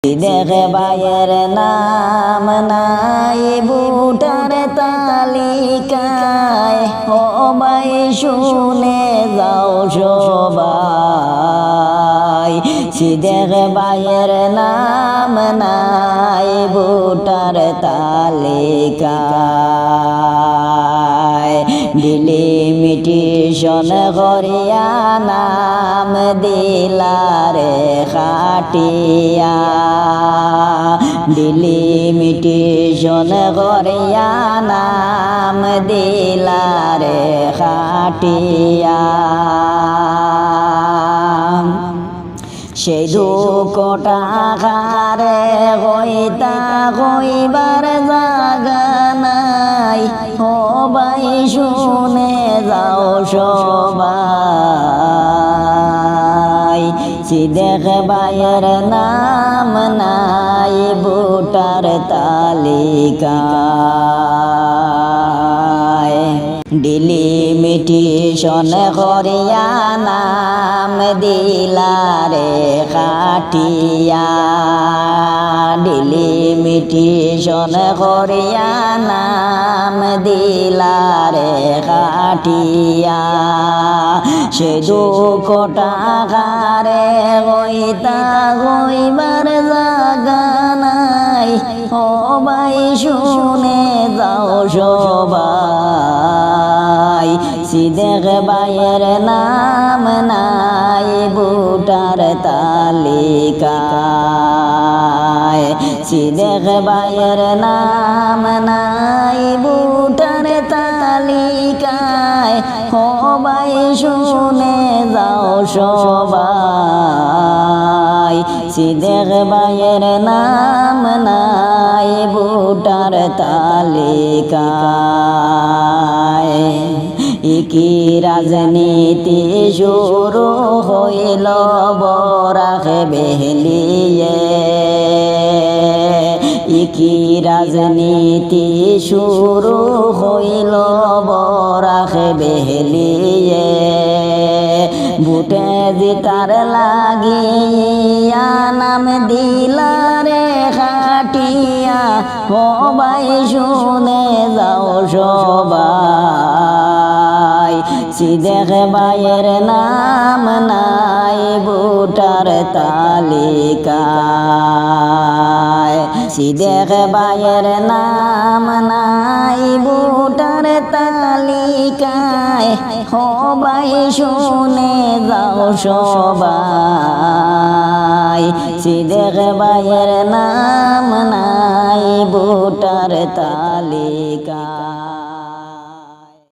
সিদ্দিক ভাইয়ের নাম নাই ভোটার তালিকায়, ও ভাই শুনে যাও সবাই। সিদ্দিক ভাইয়ের নাম নাই ভোটার তালিকায়, ডিলিমিটেশন করিয়া নাম দিলারে খাটিয়া, ডিলিমিটেশন করিয়া নাম দিলারে খাটিয়া। সেই দুঃখ টাকারে হইতা হইবার জাগা নাই, ও ভাই শুনে যাও সবাই। সিদ্দিক ভাইয়ের নাম নাই ভোটার তালিকায়, ডিলিমিটেশন করিয়া নাম দিলারে খাটিয়া, ডিলিমিটেশন করিয়া নাম দিলারে খাটিয়া। সে দুঃখ টাকারে হইতা হইবার জাগা নাই, ও ভাই শুনে যাও সবাই। সিদ্দিক ভাইয়ের নাম নাই ভোটার তালিকায়, সিদ্দিক ভাইয়ের নাম নাই ভোটার তালিকায়, ও ভাই শুনে যাও সবাই। সিদ্দিক ভাইয়ের নাম নাই ভোটার তালিকায়। কি রাজনীতি শুরু হইল বরাক বেহলিয়ে, কি রাজনীতি শুরু হইল বরাক বেহলিয়ে, ভোটে জিতার লাগিয়া নাম দিলারে খাটিয়া, ও ভাই শুনে যাও সবাই। সিদ্দিক ভাইয়ের নাম নাই ভোটার তালিকায়, সিদ্দিক ভাইয়ের নাম নাই ভোটার তালিকায়, ও ভাই শুনে যাও সবাই। সিদ্দিক ভাইয়ের নাম নাই ভোটার তালিকায়।